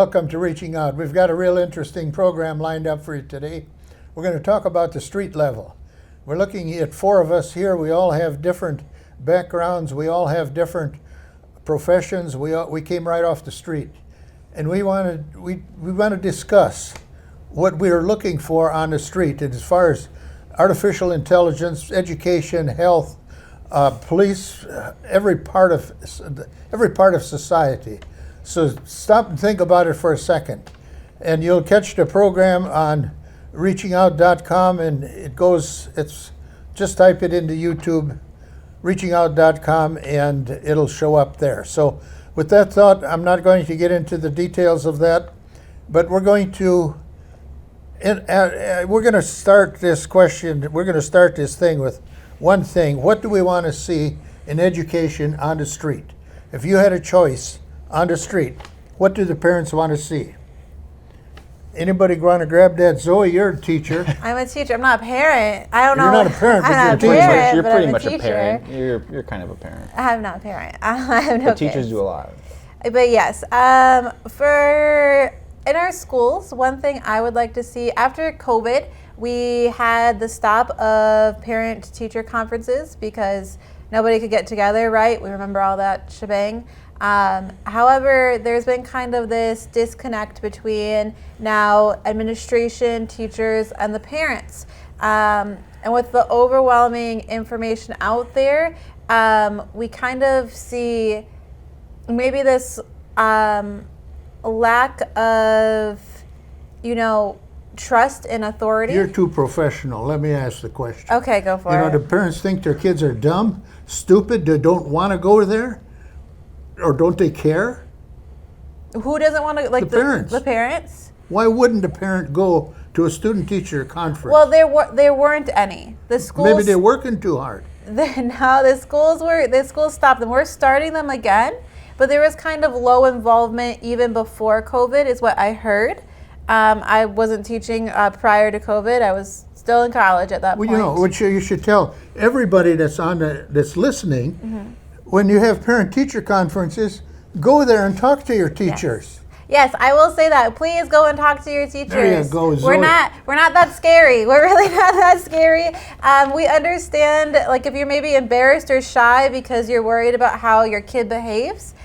Welcome to Reaching Out. We've got a real interesting program lined up for you today. We're going to talk about the street level. We're looking at four of us here. We all have different backgrounds. We all have different professions. We came right off the street. And we want to discuss what we are looking for on the street as far as artificial intelligence, education, health, police, every part of society. So stop and think about it for a second. And you'll catch the program on reachingout.com, and it's just type it into YouTube, reachingout.com, and it'll show up there. So with that thought, I'm not going to get into the details of that, but we're going to start this question. We're going to start this thing with one thing. What do we want to see in education on the street? If you had a choice on the street, what do the parents want to see? Anybody want to grab that? Zoe, you're a teacher. I'm a teacher. I'm not a parent. I don't know. You're not a parent, but you're a teacher. You're pretty much a parent. You're kind of a parent. I'm not a parent. I have no But teachers do a lot. But yes, in our schools, one thing I would like to see after COVID, we had the stop of parent-teacher conferences because nobody could get together, right? We remember all that shebang. However, there's been kind of this disconnect between now administration, teachers, and the parents. And with the overwhelming information out there, we kind of see maybe this lack of, trust and authority. You're too professional. Let me ask the question. Okay, go for it. Do parents think their kids are dumb, stupid, they don't want to go there? Or don't they care? Who doesn't want to, like the parents? The parents? Why wouldn't a parent go to a student-teacher conference? Well, there weren't any. The schools. Maybe they're working too hard. No, the schools stopped them. We're starting them again, but there was kind of low involvement even before COVID, is what I heard. I wasn't teaching prior to COVID. I was still in college at that point. Which you should tell everybody that's listening. Mm-hmm. When you have parent-teacher conferences, go there and talk to your teachers. Yes, I will say that. Please go and talk to your teachers. There you go, Zoe. We're not that scary. We're really not that scary. We understand, like, if you're maybe embarrassed or shy because you're worried about how your kid behaves,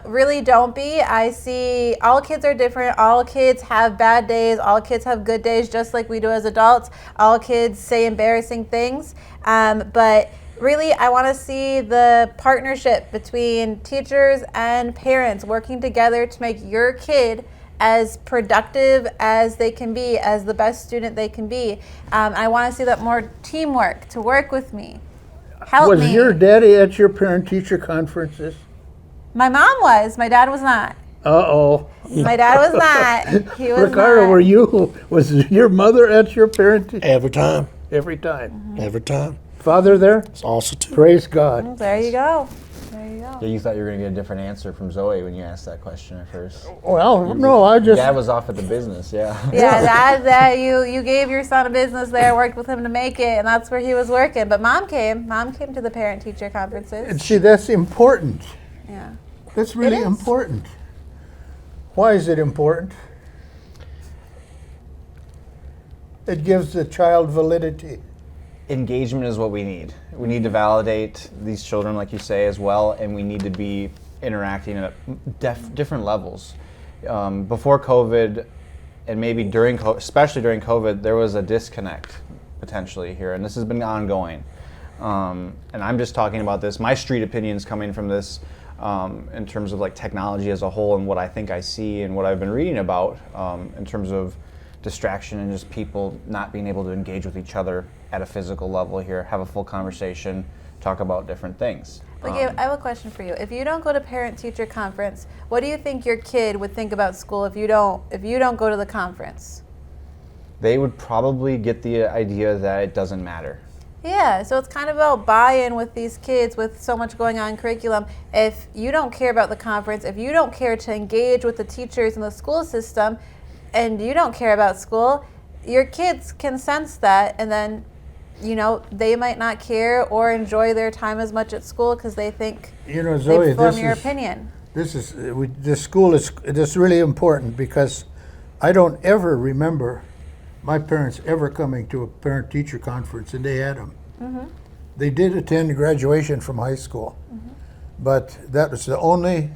really don't be. I see all kids are different. All kids have bad days. All kids have good days, just like we do as adults. All kids say embarrassing things. But really, I want to see the partnership between teachers and parents working together to make your kid as productive as they can be, as the best student they can be. I want to see that more teamwork to work with me. Help me. Was your daddy at your parent-teacher conferences? My mom was. My dad was not. Uh-oh. My dad was not. He was Ricardo, not. was your mother at your parent-teacher? Every time. Every time. Mm-hmm. Every time. Father there? It's also too. Praise God. There you go. There you go. Yeah, you thought you were going to get a different answer from Zoe when you asked that question at first. Well, no, I just... Dad was off at the business, yeah. Yeah, that you gave your son a business there, worked with him to make it, and that's where he was working. But Mom came to the parent-teacher conferences. And see, that's important. Yeah. That's really important. Why is it important? It gives the child validity. Engagement is what we need. We need to validate these children, like you say, as well, and we need to be interacting at different levels. Before COVID, and maybe especially during COVID, there was a disconnect potentially here, and this has been ongoing. And I'm just talking about this. My street opinions coming from this in terms of like technology as a whole and what I think I see and what I've been reading about in terms of distraction and just people not being able to engage with each other at a physical level here, have a full conversation, talk about different things. But Gabe, I have a question for you. If you don't go to parent-teacher conference, what do you think your kid would think about school if you don't go to the conference? They would probably get the idea that it doesn't matter. Yeah, so it's kind of about buy-in with these kids with so much going on in curriculum. If you don't care about the conference, if you don't care to engage with the teachers in the school system, and you don't care about school, your kids can sense that, and then, they might not care or enjoy their time as much at school because they think Zoe, they form your opinion. This school is really important because I don't ever remember my parents ever coming to a parent-teacher conference, and they had them. They did attend graduation from high school, but that was the only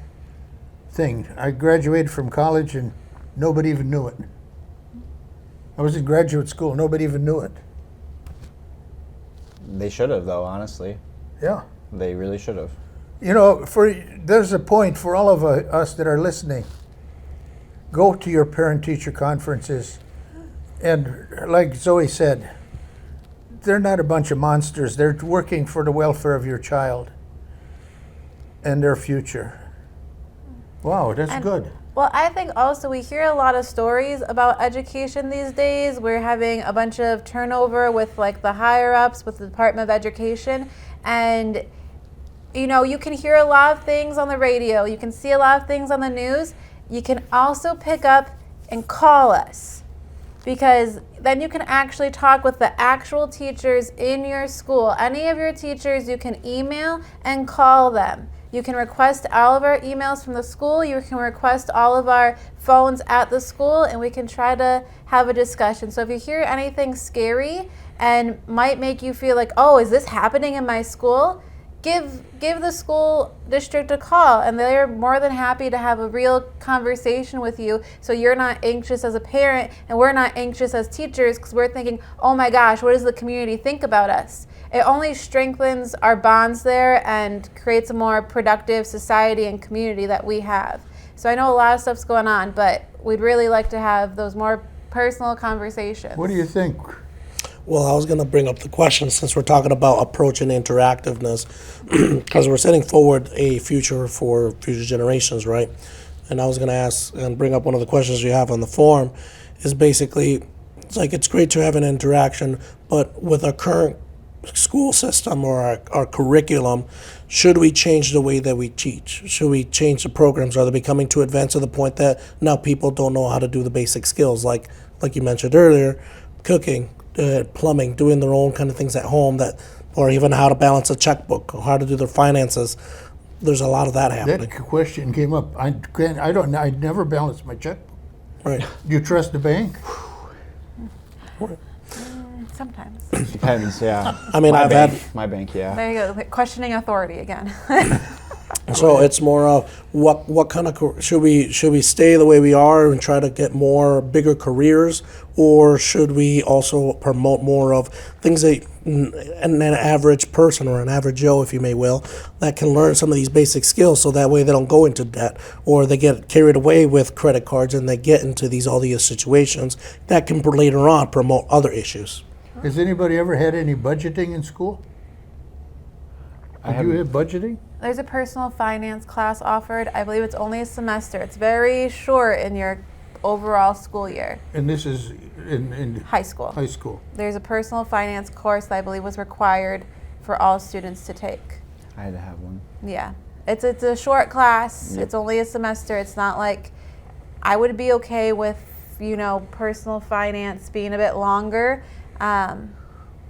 thing. I graduated from college and nobody even knew it. I was in graduate school, nobody even knew it. They should have, though, honestly. Yeah. They really should have. You know, there's a point for all of us that are listening. Go to your parent-teacher conferences, and like Zoe said, they're not a bunch of monsters. They're working for the welfare of your child and their future. Wow, that's good. Well, I think also we hear a lot of stories about education these days. We're having a bunch of turnover with like the higher ups with the Department of Education, and you know, you can hear a lot of things on the radio, you can see a lot of things on the news. You can also pick up and call us, because then you can actually talk with the actual teachers in your school. Any of your teachers, you can email and call them. You can request all of our emails from the school. You can request all of our phones at the school, and we can try to have a discussion. So if you hear anything scary and might make you feel like, oh, is this happening in my school? Give the school district a call, and they're more than happy to have a real conversation with you, so you're not anxious as a parent and we're not anxious as teachers, because we're thinking, oh my gosh, what does the community think about us? It only strengthens our bonds there and creates a more productive society and community that we have. So I know a lot of stuff's going on, but we'd really like to have those more personal conversations. What do you think? Well, I was going to bring up the question, since we're talking about approach and interactiveness, because we're setting forward a future for future generations, right? And I was going to ask and bring up one of the questions you have on the form is basically, it's great to have an interaction, but with our current school system or our curriculum, should we change the way that we teach? Should we change the programs? Are they becoming too advanced to the point that now people don't know how to do the basic skills, like you mentioned earlier, cooking, plumbing, doing their own kind of things at home, or even how to balance a checkbook or how to do their finances? There's a lot of that happening. That question came up. I never balance my checkbook. Right. Do you trust the bank? Sometimes. Depends, yeah. I mean, my bank, yeah. There you go, questioning authority again. So it's more of what kind of should we stay the way we are and try to get bigger careers, or should we also promote more of things that an average person or an average Joe, if you may will, that can learn some of these basic skills, so that way they don't go into debt or they get carried away with credit cards and they get into all these situations that can later on promote other issues. Has anybody ever had any budgeting in school? Did you have budgeting? There's a personal finance class offered. I believe it's only a semester. It's very short in your overall school year. And this is in High school. high school. There's a personal finance course that I believe was required for all students to take. I had to have one. Yeah. It's a short class. Yep. It's only a semester. It's not like, I would be okay with, personal finance being a bit longer.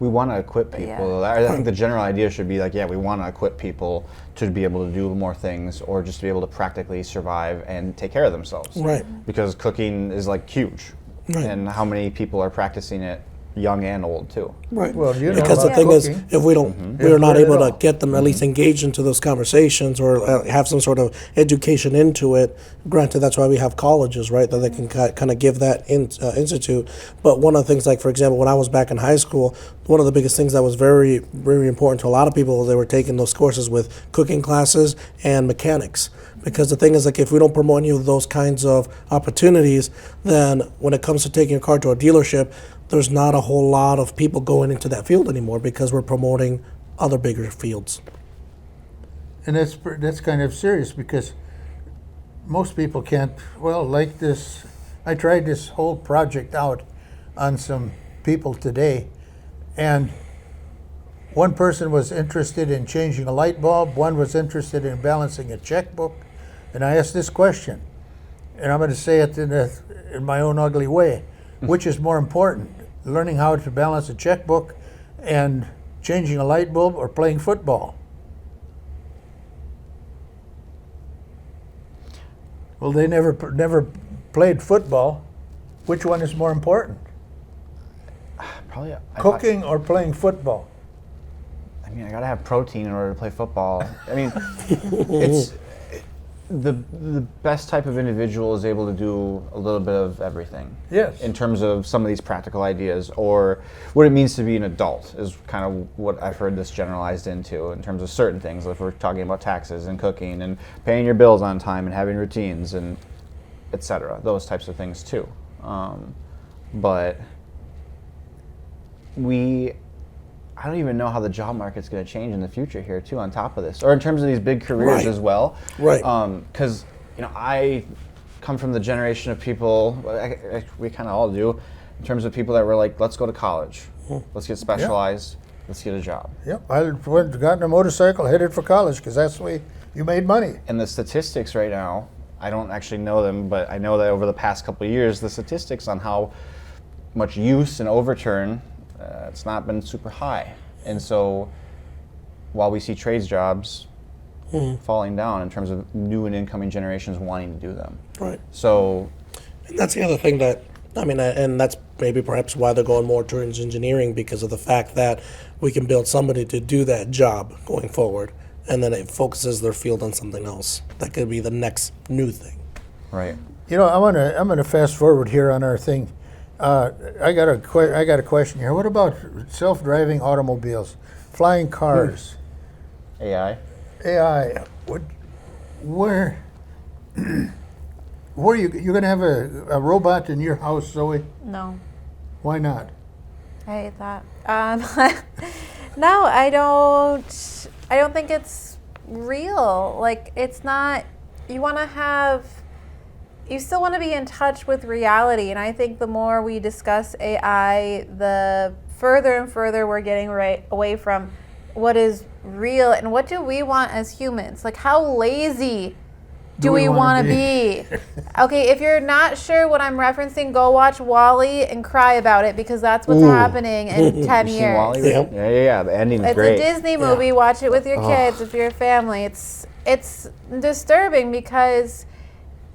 We want to equip people. Yeah. I think the general idea should be we want to equip people to be able to do more things, or just to be able to practically survive and take care of themselves. Right. Because cooking is huge. Right. And how many people are practicing it, young and old too. Right. Well, because the thing is, if we don't, we're not able to get them at least engaged into those conversations or have some sort of education into it. Granted, that's why we have colleges, right, that they can kind of give that institute. But one of the things, for example, when I was back in high school, one of the biggest things that was very, very important to a lot of people was they were taking those courses with cooking classes and mechanics. Because the thing is, if we don't promote any of those kinds of opportunities, then when it comes to taking a car to a dealership, there's not a whole lot of people going into that field anymore, because we're promoting other bigger fields. And that's kind of serious, because most people can't, like this. I tried this whole project out on some people today, and one person was interested in changing a light bulb, one was interested in balancing a checkbook, and I asked this question, and I'm going to say it in my own ugly way. Which is more important, learning how to balance a checkbook and changing a light bulb, or playing football? Well, they never played football. Which one is more important? Probably Cooking or playing football? I mean, I gotta have protein in order to play football. I mean, it's the best type of individual is able to do a little bit of everything. Yes. In terms of some of these practical ideas, or what it means to be an adult, is kind of what I've heard this generalized into in terms of certain things. If we're talking about taxes and cooking and paying your bills on time and having routines and etc. Those types of things too. But I don't even know how the job market's going to change in the future here too. On top of this, or in terms of these big careers Right. as well, Right. Because I come from the generation of people. We kind of all do, in terms of people that were like, let's go to college, let's get specialized, let's get a job. Yep. I got in a motorcycle, headed for college because that's the way you made money. And the statistics right now, I don't actually know them, but I know that over the past couple of years, the statistics on how much use and overturn, it's not been super high. And so while we see trades jobs falling down in terms of new and incoming generations wanting to do them. Right. So And that's the other thing that, I mean, and that's maybe perhaps why they're going more towards engineering, because of the fact that we can build somebody to do that job going forward, and then it focuses their field on something else. That could be the next new thing. right. You know, I'm gonna fast forward here on our thing. I got a question here. What about self-driving automobiles, flying cars, AI. AI? Where you're gonna have a robot in your house, Zoe? No. Why not? I hate that. No, I don't think it's real. Like, it's not. You still want to be in touch with reality, and I think the more we discuss AI, the further and further we're getting away from what is real and what do we want as humans. Like, how lazy do we want to be? Okay, if you're not sure what I'm referencing, go watch WALL-E and cry about it, because that's what's happening in 10 You seen years. WALL-E? Yep. Yeah. The ending's It's great. a Disney movie. Watch it with your kids, with your family. It's disturbing because,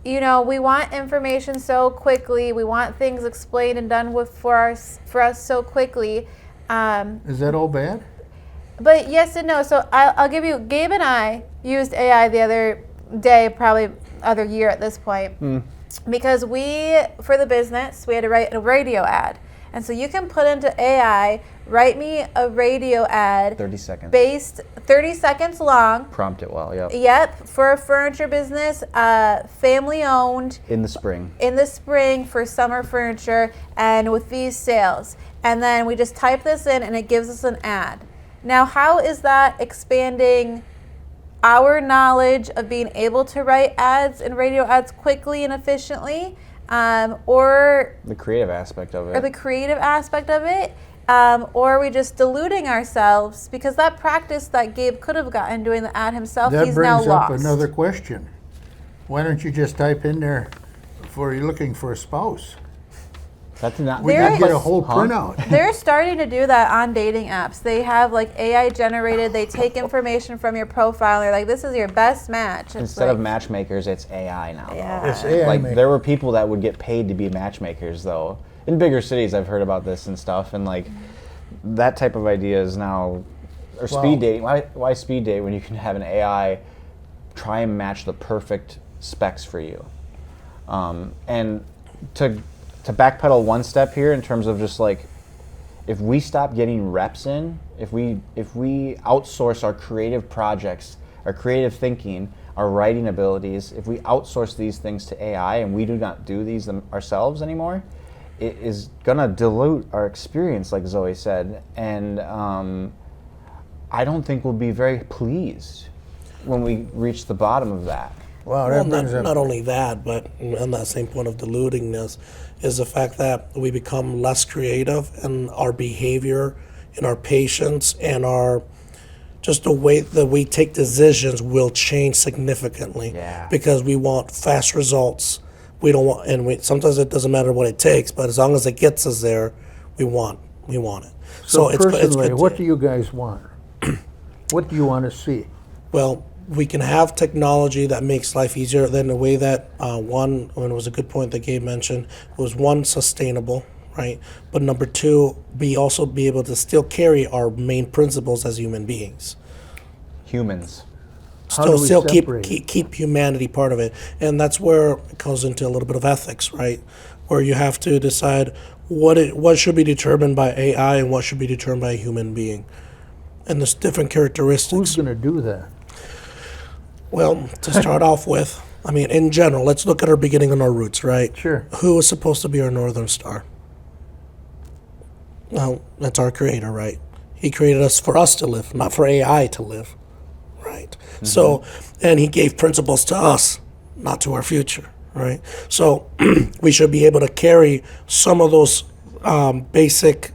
you know, we want information so quickly. We want things explained and done with for us so quickly. Is that all bad? But yes and no. So I'll give you. Gabe and I used AI the other day, probably other year at this point, because for the business, we had to write a radio ad. And so you can put into AI, write me a radio ad 30 seconds. based 30 seconds long. Prompt it well, yep. Yep, for a furniture business, family owned, In the spring. in the spring for summer furniture, and with these sales. And then we just type this in and it gives us an ad. Now, how is that expanding our knowledge of being able to write ads and radio ads quickly and efficiently, or The creative aspect of it. the creative aspect of it? Or are we just deluding ourselves? Because that practice that Gabe could have gotten doing the ad himself, That he's now brings up lost. another question. Why don't you just type in there for you're looking for a spouse? That did not. We There could get a is- whole Huh? printout. They're starting to do that on dating apps. They have like AI generated, they take information from your profile, and they're like, this is your best match. It's Instead like, of matchmakers, it's AI now. though. Yeah. It's AI Like maker. there were people that would get paid to be matchmakers though. In bigger cities, I've heard about this and stuff, and like that type of idea is now, or Wow. speed dating. Why speed date when you can have an AI try and match the perfect specs for you? And to backpedal one step here in terms of just like, if we stop getting reps in, if we outsource our creative projects, our creative thinking, our writing abilities, if we outsource these things to AI and we do not do these ourselves anymore, it is gonna dilute our experience, like Zoe said, and I don't think we'll be very pleased when we reach the bottom of that. Wow, Well, that brings up. not only that, but on that same point of dilutingness, is the fact that we become less creative in our behavior, in our patience, and our just the way that we take decisions will change significantly. Yeah. Because we want fast results. We don't want, and sometimes it doesn't matter what it takes, but as long as it gets us there, we want it. So it's personally, good what to- do you guys want? What do you want to see? Well, we can have technology that makes life easier. Then the way that one, and it was a good point that Gabe mentioned, was one, sustainable, right? But number two, also be able to still carry our main principles as human beings. Humans. How do we Still separate? keep humanity part of it, and that's where it goes into a little bit of ethics, right? Where you have to decide what should be determined by AI and what should be determined by a human being, and there's different characteristics. Who's going to do that? Well, to start off with, I mean, in general, let's look at our beginning and our roots, right? Sure. Who was supposed to be our Northern Star? Well, that's our Creator, right? He created us for us to live, not for AI to live, right? So, and He gave principles to us, not to our future, right? So, we should be able to carry some of those basic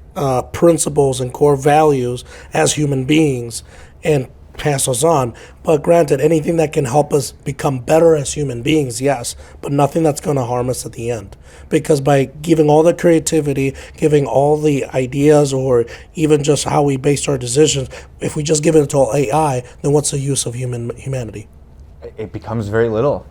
principles and core values as human beings and pass those on. But granted, anything that can help us become better as human beings, yes, but nothing that's going to harm us at the end. Because by giving all the creativity, giving all the ideas, or even just how we base our decisions, if we just give it to all AI, then what's the use of humanity? It becomes very little.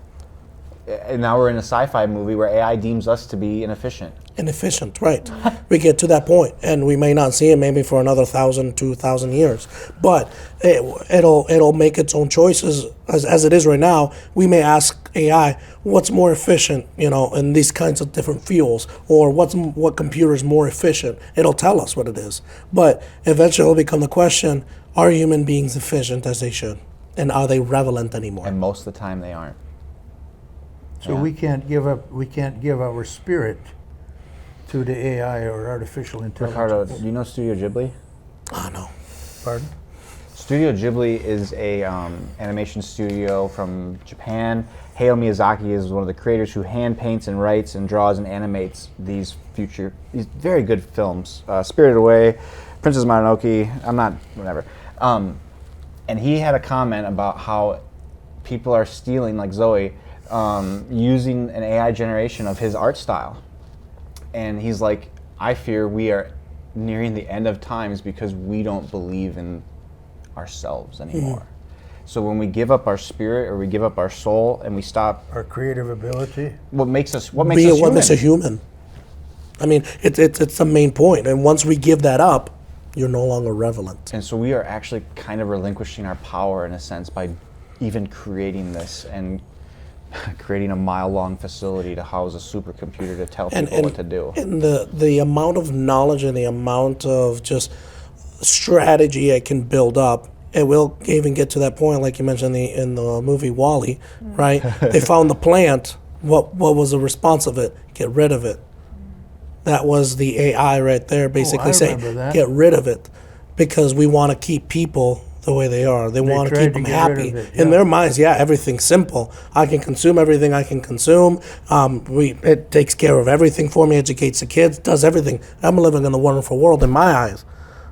And now we're in a sci-fi movie where AI deems us to be inefficient. Inefficient, right? We get to that point, and we may not see it maybe for another 1,000, 2,000 years, but it'll make its own choices as it is right now. We may ask AI, what's more efficient, in these kinds of different fuels, or what computer is more efficient. It'll tell us what it is, but eventually it'll become the question: are human beings efficient as they should, and are they relevant anymore? And most of the time they aren't. So we can't give our spirit to the AI or artificial intelligence. Ricardo, do you know Studio Ghibli? Oh no. Pardon? Studio Ghibli is a animation studio from Japan. Hayao Miyazaki is one of the creators who hand paints and writes and draws and animates these very good films. Spirited Away, Princess Mononoke, whatever. And he had a comment about how people are stealing, like Zoe, using an AI generation of his art style. And he's like, I fear we are nearing the end of times because we don't believe in ourselves anymore. So when we give up our spirit or we give up our soul and we stop Our creative ability. what makes us What human? makes a human? I mean, it's the main point. And once we give that up, you're no longer relevant. And so we are actually kind of relinquishing our power in a sense by even creating this and creating a mile-long facility to house a supercomputer to tell people what to do. And the amount of knowledge and the amount of just strategy it can build up, it will even get to that point, like you mentioned in the movie WALL-E, right? They found the plant. What was the response of it? Get rid of it. That was the AI right there, basically I saying, remember that. get rid of it, because we want to keep people the way they are. They want to tried keep to them get rid happy. of it, In yeah. their minds, everything's simple. I can consume everything I can consume. It takes care of everything for me, educates the kids, does everything. I'm living in a wonderful world in my eyes.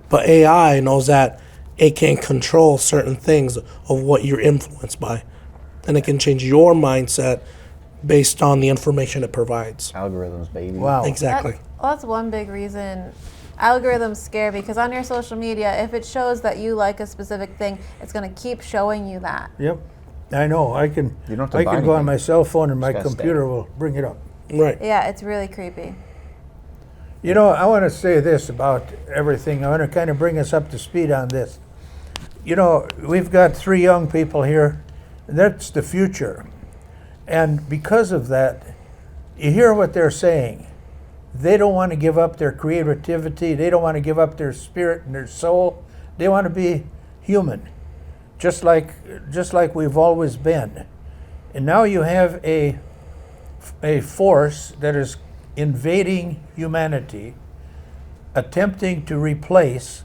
But AI knows that it can control certain things of what you're influenced by. And it can change your mindset based on the information it provides. Algorithms, baby. Wow. Exactly. That's one big reason algorithms scare, because on your social media, if it shows that you like a specific thing, it's going to keep showing you that. Yep. I know. I can You don't have to I buy can go on anything. my cell phone and my Just gotta computer stay. will bring it up. Right. Yeah, it's really creepy. I want to say this about everything. I want to kind of bring us up to speed on this. We've got 3 young people here, and that's the future. And because of that, you hear what they're saying. They don't want to give up their creativity. They don't want to give up their spirit and their soul. They want to be human, just like we've always been. And now you have a force that is invading humanity, attempting to replace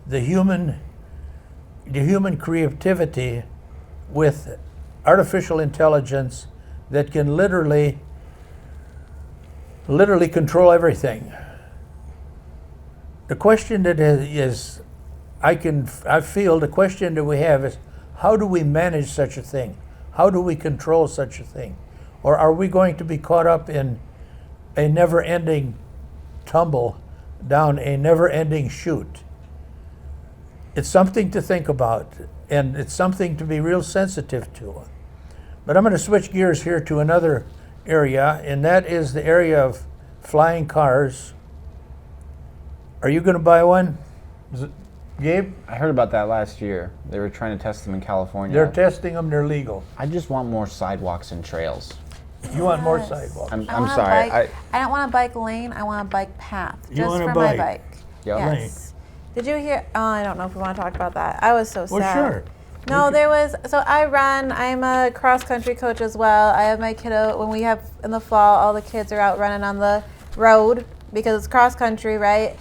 the human creativity with artificial intelligence that can literally control everything. The question that I feel the question that we have is, how do we manage such a thing? How do we control such a thing? Or are we going to be caught up in a never-ending tumble down a never-ending chute? It's something to think about. And it's something to be real sensitive to. But I'm going to switch gears here to another area, and that is the area of flying cars. Are you going to buy one, Gabe? I heard about that last year. They were trying to test them in California. They're testing them, they're legal. I just want more sidewalks and trails. You want more Yes. sidewalks. I'm I want a sorry. bike- I don't want a bike lane. I want a bike path You just want a for bike. my bike. Yep. Yes. Did you hear? Oh, I don't know if we want to talk about that. I was so Well, sad. sure. No, there was. So I run. I'm a cross country coach as well. I have my kiddo. When we have in the fall, all the kids are out running on the road because it's cross country, right?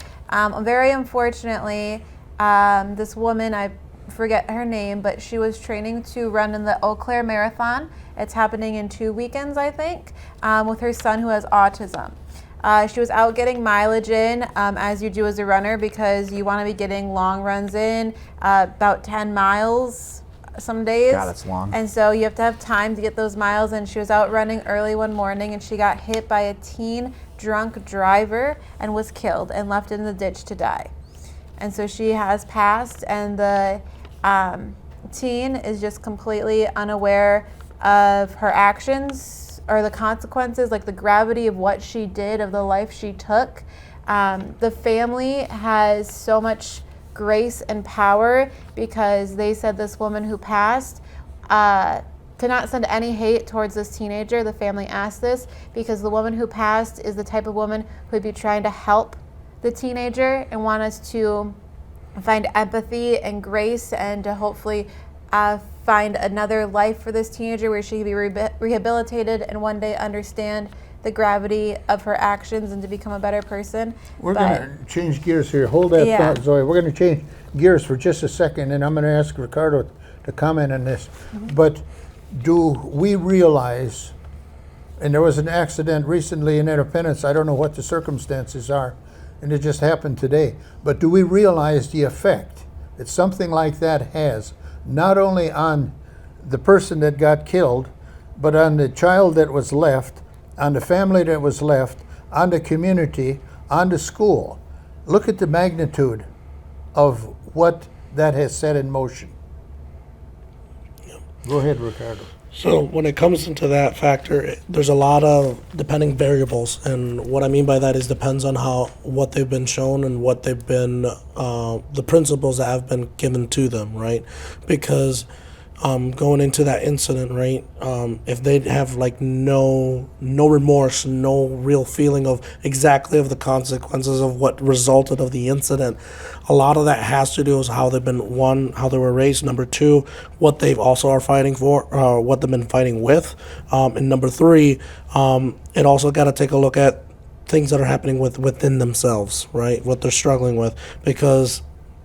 Very unfortunately, this woman, I forget her name, but she was training to run in the Eau Claire Marathon. It's happening in 2 weekends, I think, with her son who has autism. She was out getting mileage in, as you do as a runner, because you want to be getting long runs in, about 10 miles some days. God, that's long. And so you have to have time to get those miles. And she was out running early one morning, and she got hit by a teen drunk driver and was killed and left in the ditch to die. And so she has passed, and the teen is just completely unaware of her actions or the consequences, like the gravity of what she did, of the life she took. The family has so much grace and power because they said this woman who passed could not send any hate towards this teenager. The family asked this because the woman who passed is the type of woman who would be trying to help the teenager and want us to find empathy and grace and to hopefully find another life for this teenager where she can be rehabilitated and one day understand the gravity of her actions and to become a better person. We're going to change gears here. Hold that Yeah. thought, Zoe. We're going to change gears for just a second, and I'm going to ask Ricardo to comment on this. But do we realize, and there was an accident recently in Independence, I don't know what the circumstances are, and it just happened today, but do we realize the effect that something like that has, not only on the person that got killed, but on the child that was left, on the family that was left, on the community, on the school? Look at the magnitude of what that has set in motion. Go ahead, Ricardo. So when it comes into that factor, there's a lot of depending variables, and what I mean by that is depends on what they've been shown and what they've been the principles that have been given to them, right? Because going into that incident, right? If they have like no remorse, no real feeling of exactly of the consequences of what resulted of the incident, a lot of that has to do with how they've been, one, how they were raised, number two, what they've also are fighting for, what they've been fighting with, and number three, it also got to take a look at things that are happening within themselves, right? What they're struggling with, because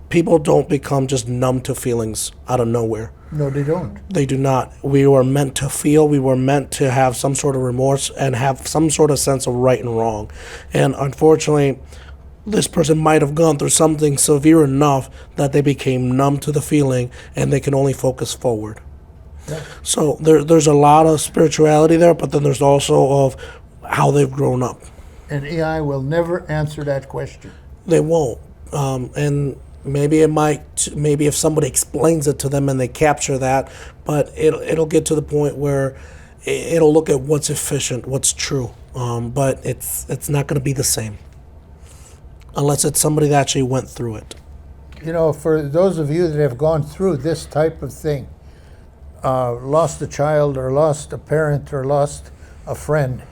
people don't become just numb to feelings out of nowhere. No, they don't. They do not. We were meant to feel. We were meant to have some sort of remorse and have some sort of sense of right and wrong. And unfortunately, this person might have gone through something severe enough that they became numb to the feeling and they can only focus forward. Yeah. So there's a lot of spirituality there, but then there's also of how they've grown up. And AI will never answer that question. They won't. And maybe it might. Maybe if somebody explains it to them and they capture that, but it'll get to the point where it'll look at what's efficient, what's true. But it's not going to be the same unless it's somebody that actually went through it. You know, for those of you that have gone through this type of thing, lost a child or lost a parent or lost a friend,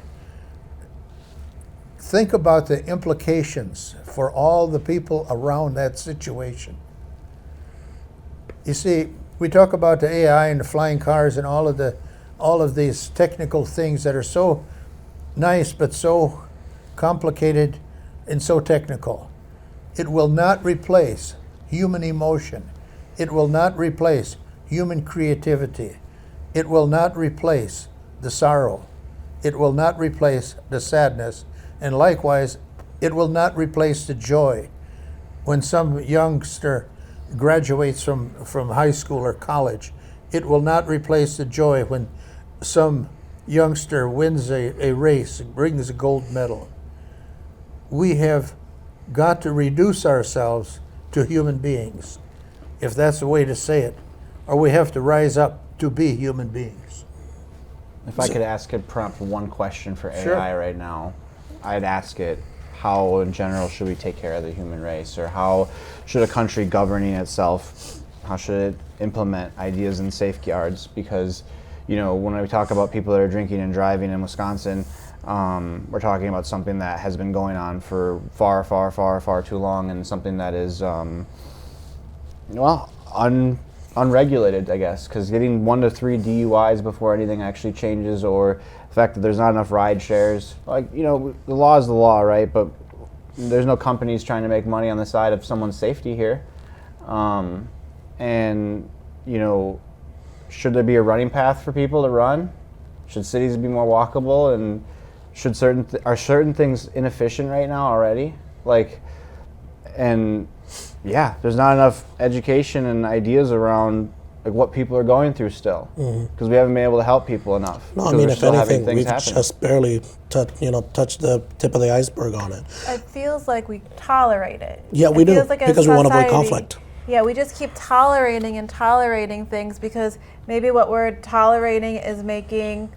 think about the implications for all the people around that situation. You see, we talk about the AI and the flying cars and all of these technical things that are so nice but so complicated and so technical. It will not replace human emotion. It will not replace human creativity. It will not replace the sorrow. It will not replace the sadness. And likewise, it will not replace the joy when some youngster graduates from high school or college. It will not replace the joy when some youngster wins a race and brings a gold medal. We have got to reduce ourselves to human beings, if that's the way to say it. or we have to rise up to be human beings. If I could ask it prompt one question for Sure. AI right now, I'd ask it, how in general should we take care of the human race, or how should a country governing itself, how should it implement ideas and safeguards? Because, you know, when we talk about people that are drinking and driving in Wisconsin, we're talking about something that has been going on for far too long, and something that is, unregulated, I guess, because getting 1 to 3 DUIs before anything actually changes, or the fact that there's not enough ride shares. Like, you know, the law is the law, right? But there's no companies trying to make money on the side of someone's safety here. And, you know, should there be a running path for people to run? Should cities be more walkable? And should are certain things inefficient right now already? Like, and yeah, there's not enough education and ideas around like what people are going through still, because we haven't been able to help people enough. No, I 'cause mean, we're if still having anything, things we've happen. just barely touched the tip of the iceberg on it. It feels like we tolerate it. Yeah, we It do, feels like as because we want to avoid society- conflict. Yeah, we just keep tolerating and tolerating things because maybe what we're tolerating is making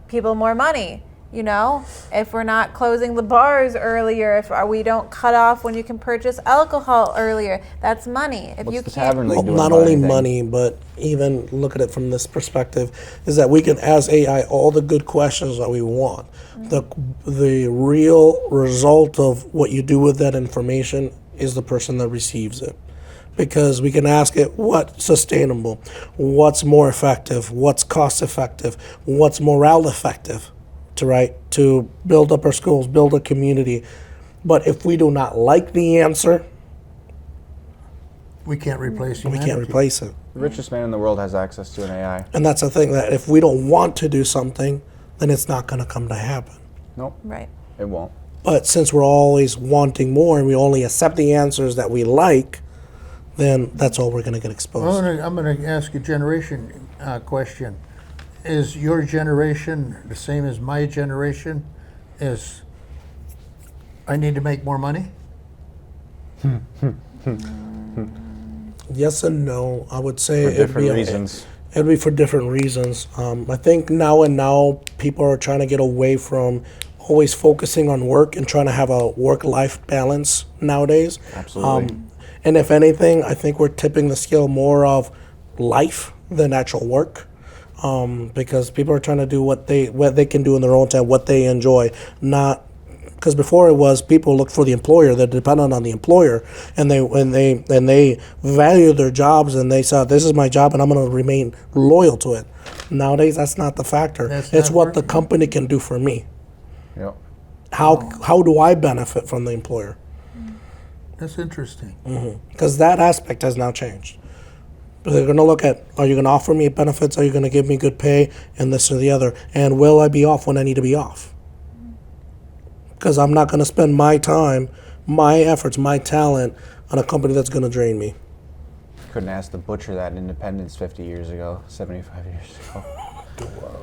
people more money. You know, if we're not closing the bars earlier, if we don't cut off when you can purchase alcohol earlier, that's money. If What's you the can't, tavern like Well, doing not about only anything? money, but even look at it from this perspective, is that we can ask AI all the good questions that we want. The real result of what you do with that information is the person that receives it. Because we can ask it what's sustainable, what's more effective, what's cost effective, what's morale effective to build up our schools, build a community. But if we do not like the answer, We can't replace we humanity. can't replace it. The richest man in the world has access to an AI. And that's the thing, that if we don't want to do something, then it's not going to come to happen. Nope, right. it won't. But since we're always wanting more and we only accept the answers that we like, then that's all we're going to get exposed. Well, I'm going to ask a generation question. Is your generation the same as my generation? Is I need to make more money? Yes and no. I would say For it'd different be reasons. It'd be for different reasons. I think now people are trying to get away from always focusing on work and trying to have a work-life balance nowadays. Absolutely. And if anything, I think we're tipping the scale more of life than actual work. Because people are trying to do what they can do in their own time, what they enjoy, not because before it was people look for the employer, they're dependent on the employer, and they value their jobs, and they said, this is my job and I'm going to remain loyal to it. Nowadays, that's not the factor. That's It's not what the working. company can do for me. Yep. How do I benefit from the employer? That's interesting. Because that aspect has now changed. They're going to look at, are you going to offer me benefits? Are you going to give me good pay? And this or the other. And will I be off when I need to be off? Because I'm not going to spend my time, my efforts, my talent on a company that's going to drain me. Couldn't ask the butcher that in Independence 50 years ago, 75 years ago.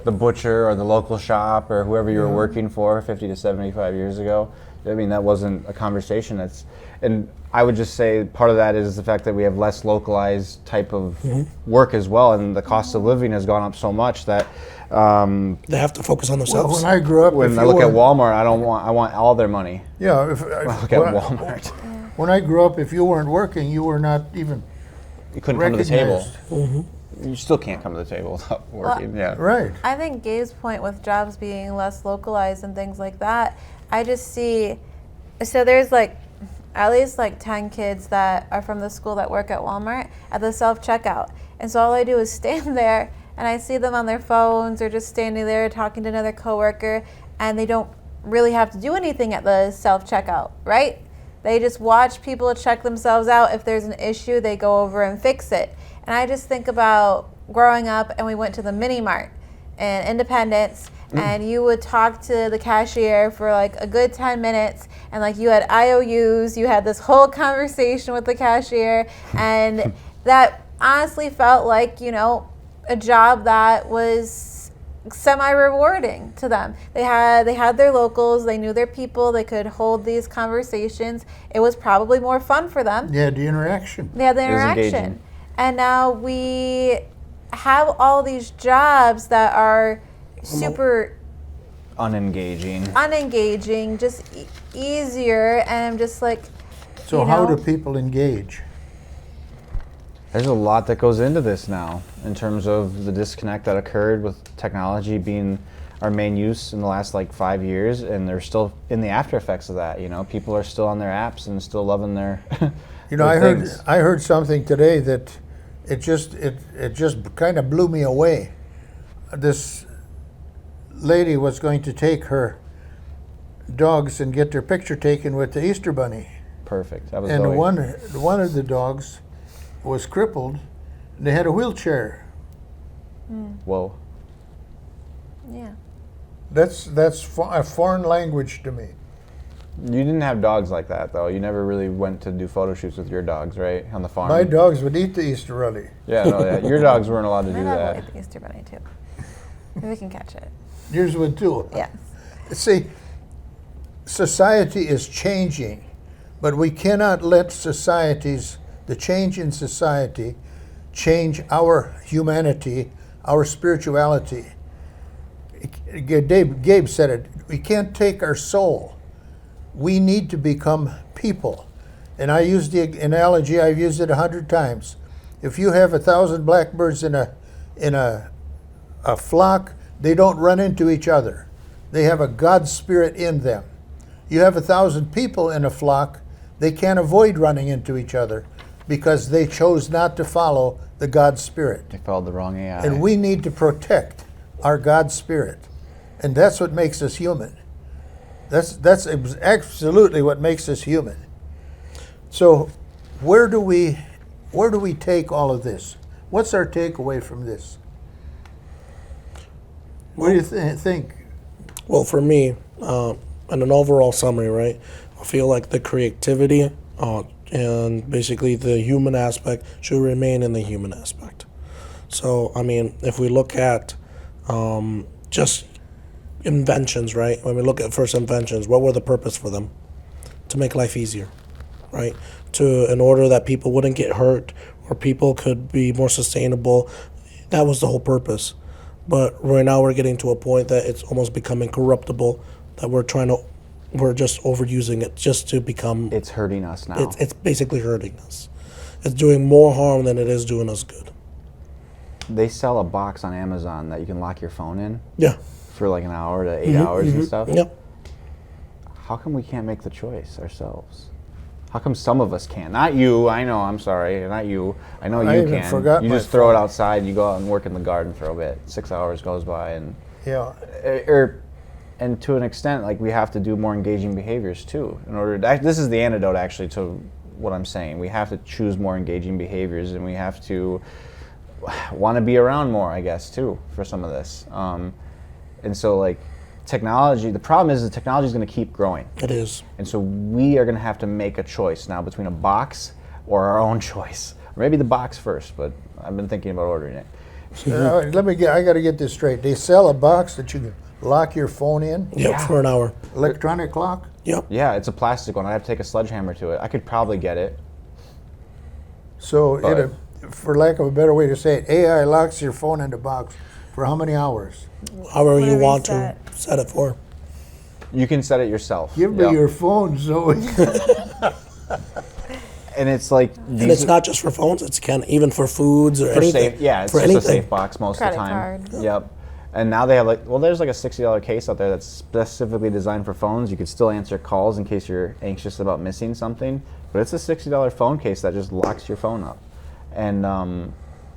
The butcher or the local shop or whoever you were working for 50 to 75 years ago. I mean, that wasn't a conversation. And I would just say part of that is the fact that we have less localized type of work as well, and the cost of living has gone up so much that They have to focus on Well, themselves. when I grew up, when if I you look at were- Walmart, I want all their money. yeah, if, Look at Walmart. when I grew up, if you weren't working, you were not even You couldn't come to the table. recognized. You still can't come to the table without working. Yeah. Right. I think Gabe's point with jobs being less localized and things like that, I just see, so there's like at least like 10 kids that are from the school that work at Walmart at the self-checkout. And so all I do is stand there and I see them on their phones or just standing there talking to another coworker, and they don't really have to do anything at the self-checkout, right? They just watch people check themselves out. If there's an issue, they go over and fix it. And I just think about growing up and we went to the mini mart in Independence, and you would talk to the cashier for like a good 10 minutes, and like you had IOUs, you had this whole conversation with the cashier, and that honestly felt like, you know, a job that was semi-rewarding to them. They had their locals, they knew their people, they could hold these conversations. It was probably more fun for them. Yeah, the interaction. They had the It was interaction. engaging. And now we have all these jobs that are super Unengaging. unengaging, just easier, and I'm just like, So you how know, do people engage? There's a lot that goes into this now in terms of the disconnect that occurred with technology being our main use in the last like 5 years, and they're still in the after effects of that. You know, people are still on their apps and still loving their. You know, their things. I heard something today that it just kind of blew me away. This lady was going to take her dogs and get their picture taken with the Easter Bunny, Perfect. That was and Zoe. one of the dogs was crippled, and they had a wheelchair. Whoa. yeah. That's a foreign language to me. You didn't have dogs like that though. You never really went to do photo shoots with your dogs, right? On the farm. My dogs would eat the Easter Bunny. Yeah, no, yeah. Your dogs weren't allowed to My do dog will that. eat the Easter Bunny too. Maybe we can catch it. Yours would too. Yes. See, society is changing, but we cannot let the change in society, change our humanity, our spirituality. Gabe said it. We can't take our soul. We need to become people. And I use the analogy, I've used it 100 times. If you have 1,000 blackbirds in a flock, they don't run into each other. They have a God spirit in them. You have 1,000 people in a flock, they can't avoid running into each other because they chose not to follow the God spirit. They followed the wrong AI. And we need to protect our God spirit. And that's what makes us human. That's absolutely what makes us human. So where do we take all of this? What's our takeaway from this? What do you think? Well, for me, in an overall summary, right, I feel like the creativity and basically the human aspect should remain in the human aspect. So, I mean, if we look at just inventions, right, when we look at first inventions, what were the purpose for them? To make life easier, right? In order that people wouldn't get hurt or people could be more sustainable. That was the whole purpose. But right now we're getting to a point that it's almost becoming corruptible, that we're just overusing it just to become. It's hurting us now. It's basically hurting us. It's doing more harm than it is doing us good. They sell a box on Amazon that you can lock your phone in Yeah. for like an hour to 8 hours and stuff. Yep. How come we can't make the choice ourselves? How come some of us can't? Not you, I know, I'm sorry, not you. I know I you even can. forgot You my just throw it phone. outside, you go out and work in the garden for a bit. 6 hours goes by and Yeah. and to an extent, like we have to do more engaging behaviors too. In order to, this is the antidote actually to what I'm saying. We have to choose more engaging behaviors, and we have to want to be around more, I guess, too, for some of this. And so like technology, the problem is the technology is going to keep growing. It is. And so we are going to have to make a choice now between a box or our own choice. Or maybe the box first, but I've been thinking about ordering it. I got to get this straight. They sell a box that you can lock your phone in, Yep, for an hour. electronic lock. Yep. Yeah, it's a plastic one. I have to take a sledgehammer to it. I could probably get it. So, But- for lack of a better way to say it, AI locks your phone in the box for how many hours? However you Whatever you want set. to set it for. You can set it yourself. Give me Yep. your phone, Zoe. And it's like And it's not just for phones, it's even for foods or for anything. safe. Yeah, it's for just anything. a safe box most Credit of the time. card. Yep. And now they have there's like a $60 case out there that's specifically designed for phones. You could still answer calls in case you're anxious about missing something, but it's a $60 phone case that just locks your phone up. And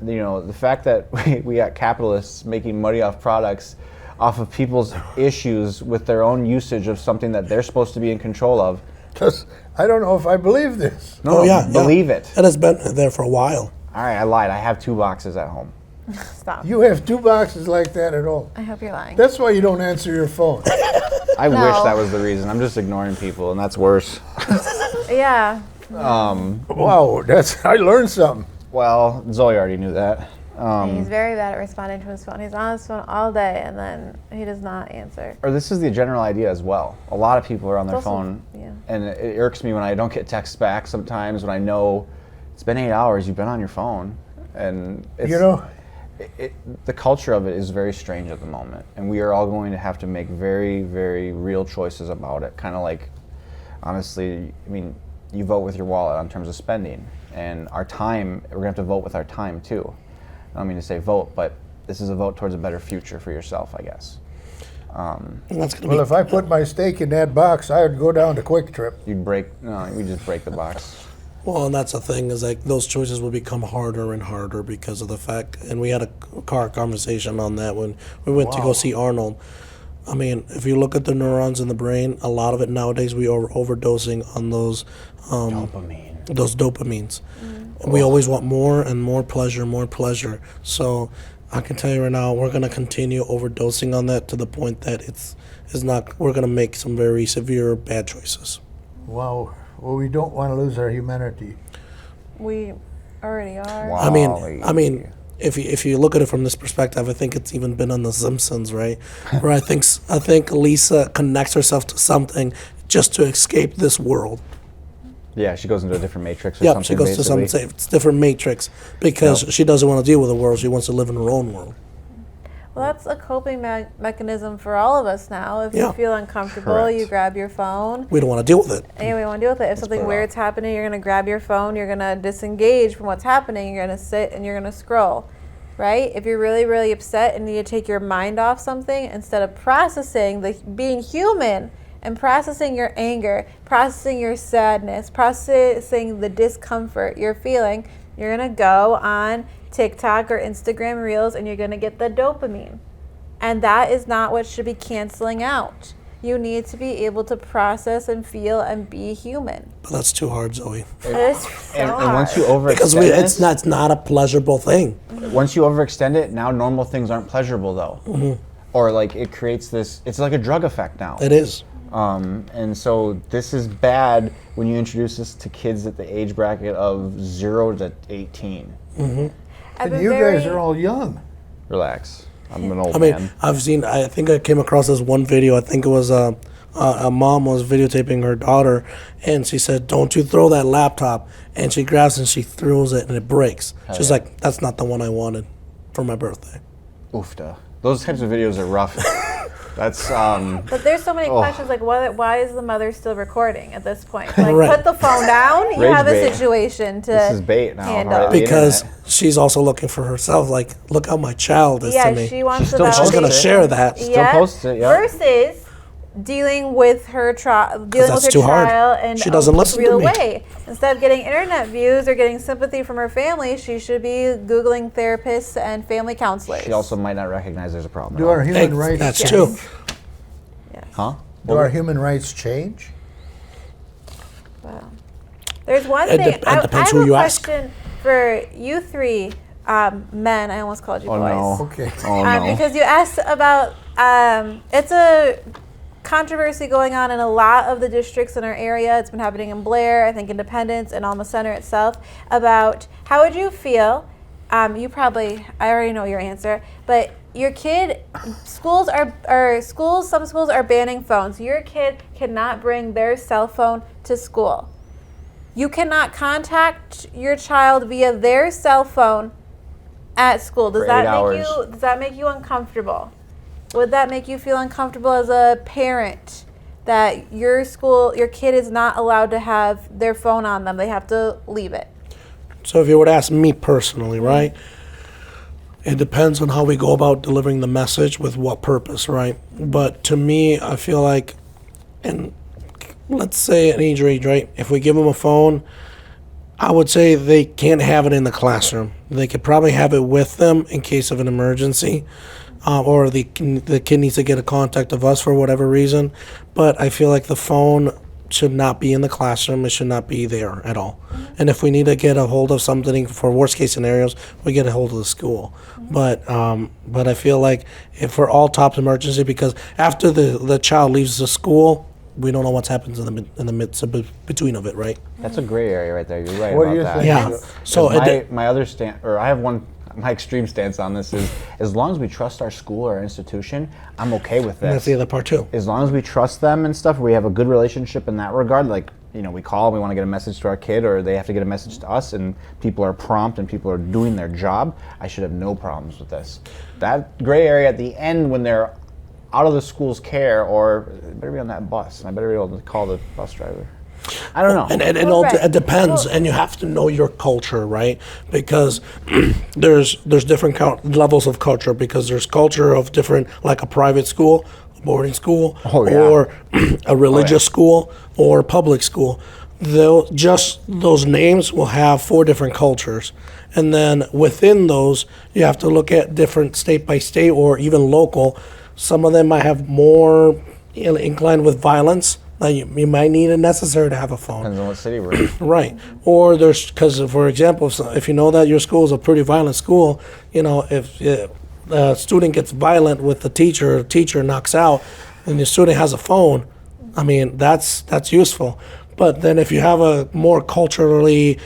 the fact that we got capitalists making money off products, off of people's issues with their own usage of something that they're supposed to be in control of. Just, I don't know if I believe this. No, Oh, yeah. believe it. It has been there for a while. All right, I lied. I have 2 boxes at home. Stop. You have 2 boxes like that at home. I hope you're lying. That's why you don't answer your phone. I No. wish that was the reason. I'm just ignoring people, and that's worse. Yeah. Wow, I learned something. Well, Zoe already knew that. He's very bad at responding to his phone. He's on his phone all day, and then he does not answer. Or this is the general idea as well. A lot of people are on their It's also- phone, yeah. and it irks me when I don't get texts back sometimes when I know it's been 8 hours, you've been on your phone. And it's, You know, the culture of it is very strange at the moment, and we are all going to have to make very, very real choices about it. Kind of like, honestly, I mean, you vote with your wallet in terms of spending, and our time, we're gonna have to vote with our time too. I don't mean to say vote, but this is a vote towards a better future for yourself, I guess. And that's gonna Well, be if I put my stake in that box, I would go down to Quick Trip. We just break the box. well, and that's the thing is like those choices will become harder and harder because of the fact. And we had a car conversation on that when we went to go see Arnold. I mean, if you look at the neurons in the brain, a lot of it nowadays we are overdosing on those Dopamine. those dopamines. And we always want more and more pleasure, more pleasure. So I can tell you right now, we're going to continue overdosing on that to the point that it's not. We're going to make some very severe bad choices. Wow. Well, we don't want to lose our humanity. We already are. Wow. I mean, if you look at it from this perspective, I think it's even been on The Simpsons, right? Where I think Lisa connects herself to something just to escape this world. Yeah, she goes into a different matrix or Yep, something. she goes basically. to some it's different matrix because she doesn't want to deal with the world. She wants to live in her own world. Well, that's a coping mechanism for all of us now. If Yeah. you feel uncomfortable, Correct. you grab your phone. We don't want to deal with it. And we want to deal with it. If something put it weird's happening, you're going to grab your phone. You're going to disengage from what's happening. You're going to sit and you're going to scroll, right? If you're really, really upset and need to take your mind off something, instead of processing being human and processing your anger, processing your sadness, processing the discomfort you're feeling, you're going to go on TikTok or Instagram Reels and you're going to get the dopamine. And that is not what should be canceling out. You need to be able to process and feel and be human. But that's too hard, Zoe. It's so And hard. once you overextend Because this, it's not a pleasurable thing. once you overextend it, now normal things aren't pleasurable though. Or like it creates this, it's like a drug effect now. It is. And so this is bad when you introduce this to kids at the age bracket of 0 to 18. I've And been you very- guys are all young. Relax. I'm an old I mean, man. I think I came across this one video. I think it was a mom was videotaping her daughter, and she said, "Don't you throw that laptop." And she grabs and she throws it, and it breaks. She's yeah. like, "That's not the one I wanted for my birthday." Oofda. Those types of videos are rough. That's But there's so many Oh. questions like, why is the mother still recording at this point? Like, Right. put the phone down. You Rage have a bait. situation to This is bait now, handle. right? The Because internet. she's also looking for herself. Like, look how my child is Yeah, to me. she wants She's to still validate. She's gonna Post it. share that. Still posts it, yeah. Versus dealing with her dealing with that's her too hard. child in She doesn't a listen to real me. way. Instead of getting internet views or getting sympathy from her family, she should be Googling therapists and family counselors. She also might not recognize there's a problem. Do at all. our human rights That's change? true. Huh? Do our human rights change? Wow. There's one It thing. dep- it I depends have who a you ask. question for you three men. I almost called you Oh boys. no. Okay. Oh no. Because you asked about it's a controversy going on in a lot of the districts in our area. It's been happening in Blair, I think Independence, and Alma Center itself. About how would you feel? I already know your answer, but your kid, schools are schools. Some schools are banning phones. Your kid cannot bring their cell phone to school. You cannot contact your child via their cell phone at school. Does For that 8 hours. does that make you uncomfortable? Would that make you feel uncomfortable as a parent that your kid is not allowed to have their phone on them? They have to leave it. So if you were to ask me personally, right? It depends on how we go about delivering the message with what purpose, right? But to me, I feel like, and let's say an age range, right? If we give them a phone, I would say they can't have it in the classroom. They could probably have it with them in case of an emergency, or the kid needs to get a contact of us for whatever reason. But I feel like the phone should not be in the classroom. It should not be there at all. And if we need to get a hold of something for worst case scenarios, we get a hold of the school. But I feel like if for all tops emergency, because after the child leaves the school, we don't know what's happens in the midst of between of it, right? That's a gray area right there. You're right What do about you that. think? Yeah. Because So my other I have one. My extreme stance on this is, as long as we trust our school or our institution, I'm okay with that's this. the other part too. As long as we trust them and stuff, we have a good relationship in that regard. Like, we call, we want to get a message to our kid, or they have to get a message to us, and people are prompt and people are doing their job, I should have no problems with this. That gray area at the end when they're out of the school's care, or they better be on that bus, and I better be able to call the bus driver. I don't know. And it depends, and you have to know your culture, right? Because there's different levels of culture, because there's culture of different, like a private school, a boarding school, or a religious school, or public school. Just those names will have 4 different cultures. And then within those, you have to look at different state by state or even local. Some of them might have more inclined with violence. You might need it necessary to have a phone. Depends on what city we're in. Right. Or because, for example, if you know that your school is a pretty violent school, if a student gets violent with the teacher, or teacher knocks out, and the student has a phone, I mean, that's useful. But then if you have a more culturally,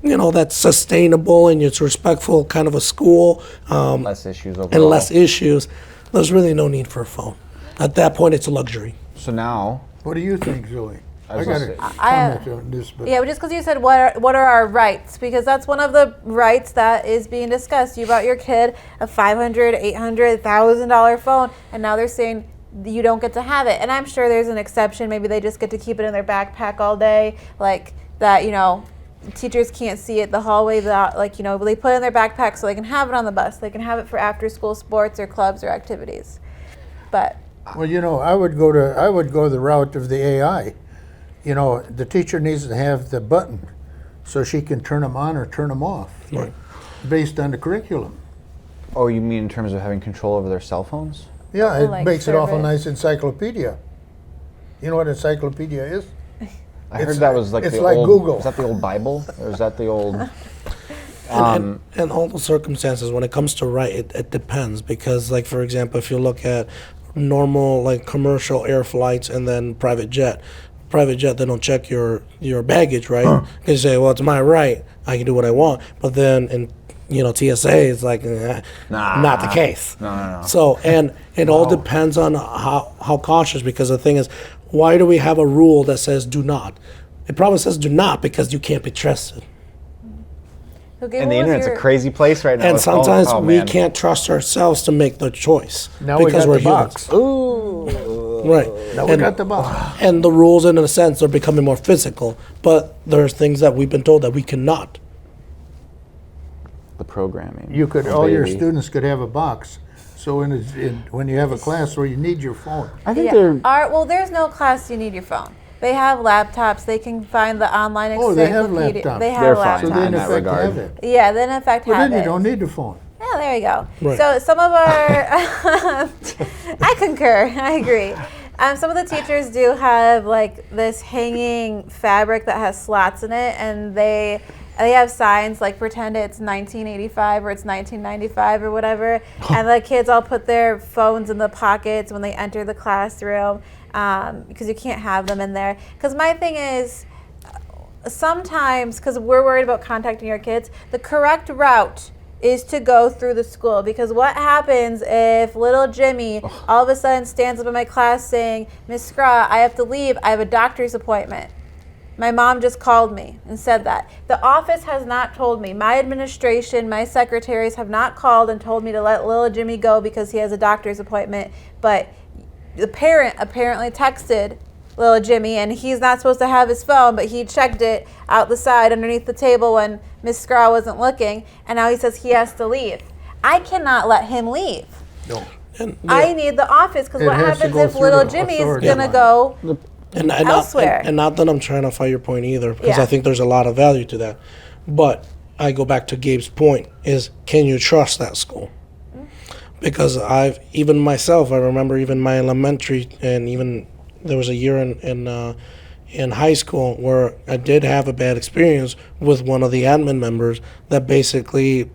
that's sustainable and it's respectful kind of a school, Less issues overall. and less issues, there's really no need for a phone. At that point, it's a luxury. So now, What do you think, Zoe? I was got gonna a say- comment on this, but Yeah, just because you said what are our rights, because that's one of the rights that is being discussed. You bought your kid a $500, $800, $1,000 phone, and now they're saying you don't get to have it. And I'm sure there's an exception. Maybe they just get to keep it in their backpack all day, like that. Teachers can't see it the hallway. That they put it in their backpack so they can have it on the bus. They can have it for after-school sports or clubs or activities. But well, I would go the route of the AI. The teacher needs to have the button so she can turn them on or turn them off, Right. based on the curriculum. oh, you mean in terms of having control over their cell phones? Yeah, it Like makes it awful survey. nice encyclopedia. You know what encyclopedia is? I heard that was like it's the like old. Google. Is that the old Bible, or is that the old? And all the circumstances, when it comes to right, it depends. Because, like, for example, if you look at normal, like, commercial air flights and then private jet, they don't check your baggage, right? They say, well, it's my right, I can do what I want. But then in TSA, it's like not the case. No. So, and it all depends on how cautious, because the thing is, why do we have a rule that says do not? It probably says do not because you can't be trusted. okay, And the what was internet's your- a crazy place right now. And It's all- sometimes oh, we man. can't trust ourselves to make the choice Now we because got we're the humans. box. Ooh. Right. Now we And- got the box. And the rules, in a sense, are becoming more physical. But there's things that we've been told that we cannot. The programming. You could, Oh, all your baby. students could have a box. So when you have a class where you need your phone, I think Yeah. they're. There's no class you need your phone. They have laptops. They can find the online Oh, they have encyclopedia. laptops. They have They're fine. laptops. so Not they in in that effect regard. have it. Yeah, then in fact Well, have then you it. don't need the phone. Yeah, there you go. Right. So some of our, I concur. I agree. Some of the teachers do have like this hanging fabric that has slots in it, and they have signs like pretend it's 1985 or it's 1995 or whatever, and the kids all put their phones in the pockets when they enter the classroom because you can't have them in there. Because my thing is, sometimes, because we're worried about contacting our kids, the correct route is to go through the school. Because what happens if little Jimmy all of a sudden stands up in my class saying, Miss Skroch, I have to leave, I have a doctor's appointment. My mom just called me and said that. The office has not told me. My administration, my secretaries have not called and told me to let little Jimmy go because he has a doctor's appointment. But the parent apparently texted little Jimmy, and he's not supposed to have his phone, but he checked it out the side underneath the table when Miss Skroch wasn't looking, and now he says he has to leave. I cannot let him leave. No. And, I need the office, because It what has to happens go if through little the Jimmy is authority going to line. go and elsewhere. not that I'm trying to fight your point either, because Yeah. I think there's a lot of value to that. But I go back to Gabe's point: is can you trust that school? Because even myself, I remember even my elementary, and even there was a year in high school where I did have a bad experience with one of the admin members that basically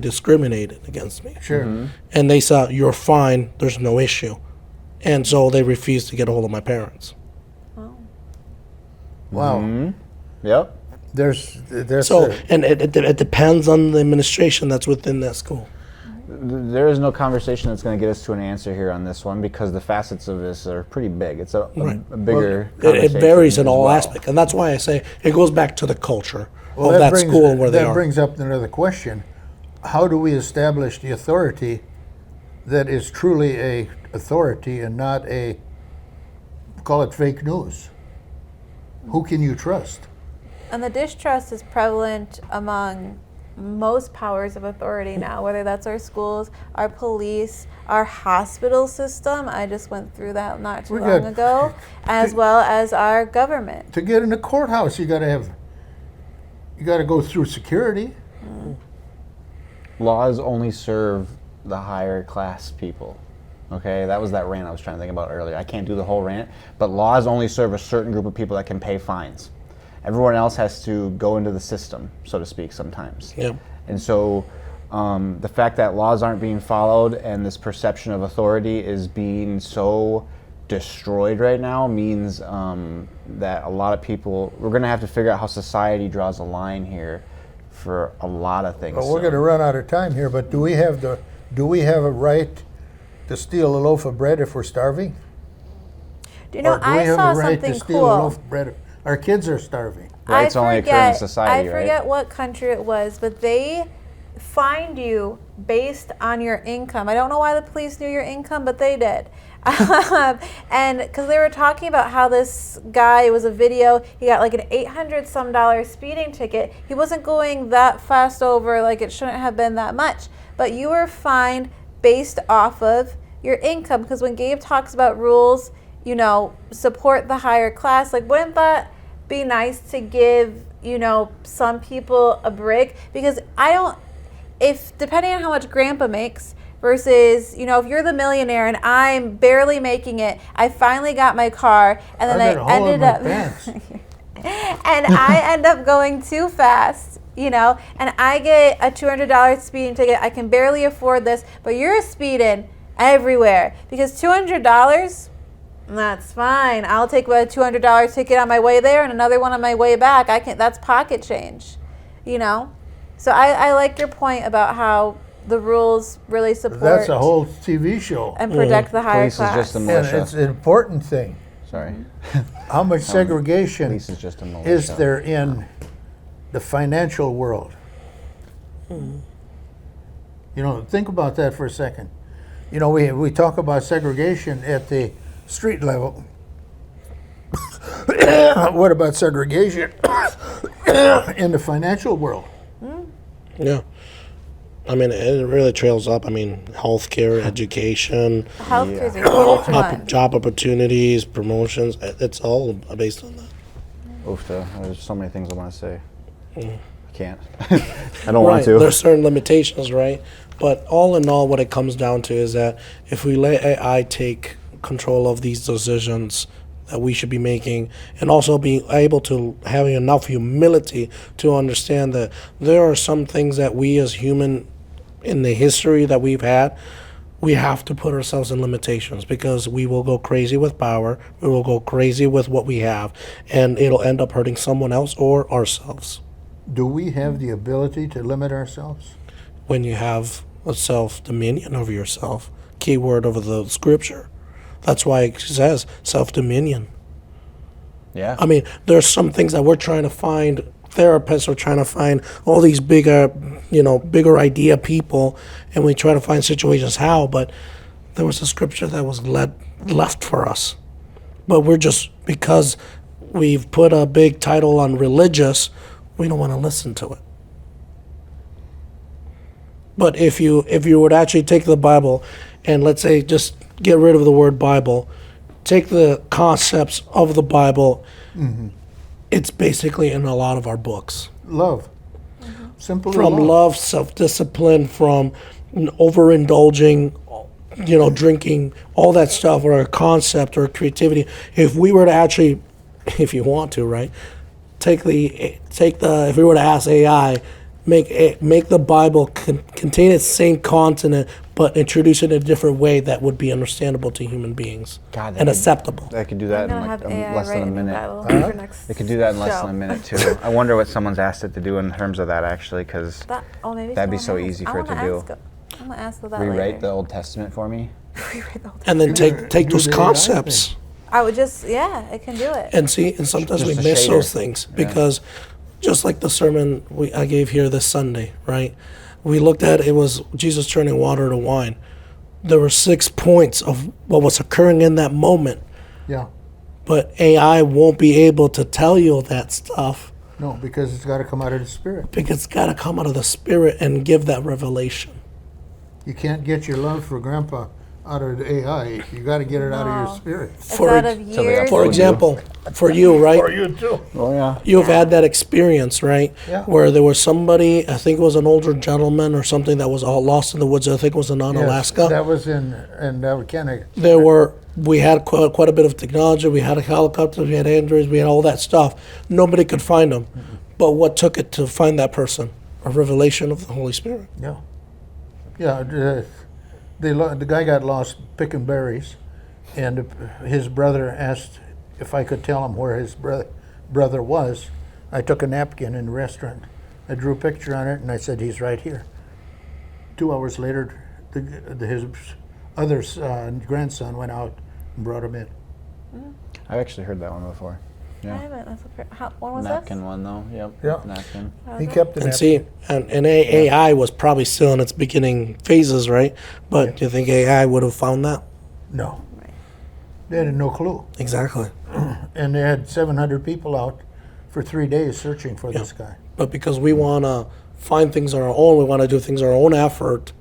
discriminated against me. Sure. And they said, you're fine, there's no issue. And so they refused to get a hold of my parents. Wow. Yep. There's So, and it depends on the administration that's within that school. there is no conversation that's going to get us to an answer here on this one, because the facets of this are pretty big. It's a bigger It conversation varies in as all well. aspects, and that's why I say it goes back to the culture Well, of that school where they that are. brings up another question. How do we establish the authority that is truly a authority and not a, call it fake news? Who can you trust? And the distrust is prevalent among most powers of authority now, whether that's our schools, our police, our hospital system. I just went through that not too long ago, as well as our government. To get in the courthouse, you got to go through security. Laws only serve the higher class people. Okay, that was that rant I was trying to think about earlier. I can't do the whole rant, but laws only serve a certain group of people that can pay fines. Everyone else has to go into the system, so to speak, sometimes. Yeah. And so the fact that laws aren't being followed and this perception of authority is being so destroyed right now means that a lot of people, we're going to have to figure out how society draws a line here for a lot of things. Well, we're going to run out of time here, but do we have a right to steal a loaf of bread if we're starving? Do you know, Or do we I have saw a right something to steal cool. a loaf of bread? Our kids are starving. Rights only occur in society, I right? forget what country it was, but they fined you based on your income. I don't know why the police knew your income, but they did. And because they were talking about how this guy, it was a video, he got like an $800 speeding ticket. He wasn't going that fast over, like it shouldn't have been that much. But you were fined based off of your income. Because when Gabe talks about rules, you know, support the higher class, like wouldn't that be nice to give, you know, some people a break? Because if depending on how much grandpa makes versus, you know, if you're the millionaire and I'm barely making it, I finally got my car and then I ended up and I end up going too fast, you know, and I get a $200 speeding ticket. I can barely afford this, but you're speeding everywhere because $200, that's fine. I'll take a $200 ticket on my way there and another one on my way back. That's pocket change, you know? So I like your point about how the rules really support. That's a whole TV show. And protect the higher Police class. is just a And militia. it's an important thing. Sorry. How much segregation Police is just a militia. is there in the financial world? You know, think about that for a second. You know, we talk about segregation at the street level. What about segregation in the financial world? Yeah. I mean, it really trails up. I mean, healthcare, education, Healthcare is a huge one. job opportunities, promotions. It's all based on that. Oof, there's so many things I want to say. I can't. I don't want to. There's certain limitations, right? But all in all, what it comes down to is that if we let AI take control of these decisions that we should be making, and also being able to having enough humility to understand that there are some things that we as human in the history that we've had, we have to put ourselves in limitations because we will go crazy with power, we will go crazy with what we have, and it'll end up hurting someone else or ourselves. Do we have the ability to limit ourselves? When you have a self-dominion over yourself, key word over the scripture. That's why it says self-dominion. Yeah. I mean, there's some things that we're trying to find, therapists are trying to find all these bigger idea people, and we try to find situations how, but there was a scripture that was left for us. But we're just, because we've put a big title on religious, we don't want to listen to it. But if you would actually take the Bible and let's say just get rid of the word Bible, take the concepts of the Bible, it's basically in a lot of our books. Love. Simply From love, self-discipline, from overindulging, drinking, all that stuff, or a concept or creativity. If we were to actually, if you want to, right, if we were to ask AI, make the Bible contain its same content, but introduce it in a different way that would be understandable to human beings and acceptable. I could do that in like less than a minute. They could do that in less than a minute too. I wonder what someone's asked it to do in terms of that actually, because that'd be so easy for it to do. I'm gonna ask about that Rewrite later. the Old Testament for me. Rewrite the whole And then take those Do the AI concepts I would just, yeah, it can do it. and see. And sometimes we Just a miss shader. those things because, just like the sermon I gave here this Sunday, right? We looked at it was Jesus turning water to wine. There were 6 points of what was occurring in that moment, Yeah. but AI won't be able to tell you that stuff No, because it's got to come out of the spirit. because it's got to come out of the Spirit and give that revelation. You can't get your love for Grandpa out of the AI. You got to get it out of No. your spirit. It's For out ex- of So they years. For you. example, for you, right? you too. Oh yeah. You've had that experience, right? Yeah. Where there was somebody, I think it was an older gentleman or something that was all lost in the woods. I think it was in Alaska. That was in, and that was kind of, We had quite a bit of technology. We had helicopters, we had androids, we had all that stuff. Nobody could find them. But what took it to find that person? A revelation of the Holy Spirit. yeah. Yeah, the guy got lost picking berries, and his brother asked if I could tell him where his brother was. I took a napkin in the restaurant. I drew a picture on it, and I said, he's right here. 2 hours later, his other grandson went out and brought him in. I've actually heard that one before. I Yeah. haven't. When was Napkin this? one though. Yep. Yeah. Napkin. He kept the And napkin. see, and AI was probably still in its beginning phases, right? But do you think AI would have found that? No. They had no clue. Exactly. And they had 700 people out for 3 days searching for this guy. But because we want to find things on our own, we want to do things our own effort,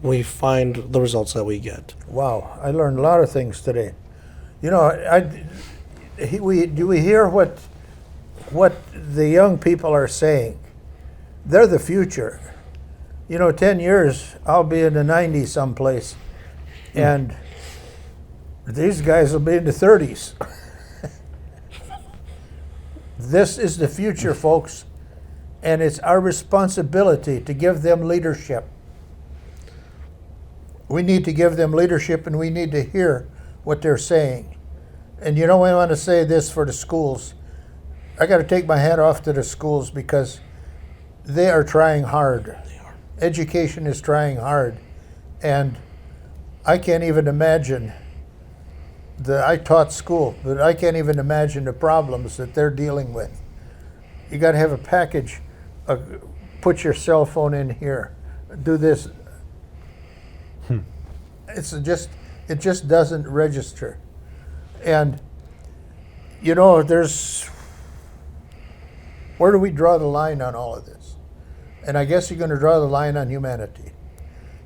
we find the results that we get. Wow, I learned a lot of things today. You know, do we hear what the young people are saying? They're the future. You know, 10 years, I'll be in the 90s someplace, and these guys will be in the 30s. This is the future, folks, and it's our responsibility to give them leadership. We need to give them leadership, and we need to hear what they're saying. And you know, I want to say this for the schools. I got to take my hat off to the schools because they are trying hard. They are. Education is trying hard. And I can't even imagine I taught school, but I can't even imagine the problems that they're dealing with. You got to have a package. Put your cell phone in here. Do this. It just doesn't register. And you know, where do we draw the line on all of this? And I guess you're going to draw the line on humanity.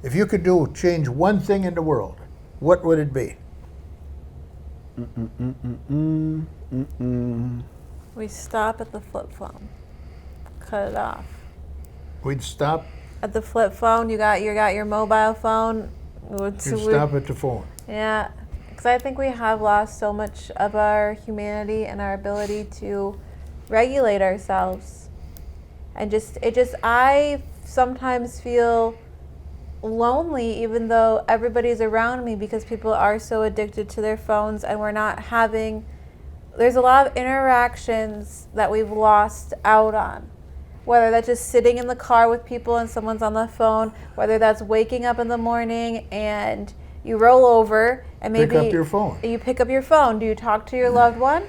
If you could change one thing in the world, what would it be? We stop at the flip phone. Cut it off. We'd stop. At the flip phone, you got your mobile phone. You'd stop at the phone. Yeah, because I think we have lost so much of our humanity and our ability to regulate ourselves. And I sometimes feel lonely even though everybody's around me because people are so addicted to their phones and there's a lot of interactions that we've lost out on. Whether that's just sitting in the car with people and someone's on the phone, whether that's waking up in the morning and you roll over and maybe Pick up your phone. You pick up your phone. Do you talk to your loved one?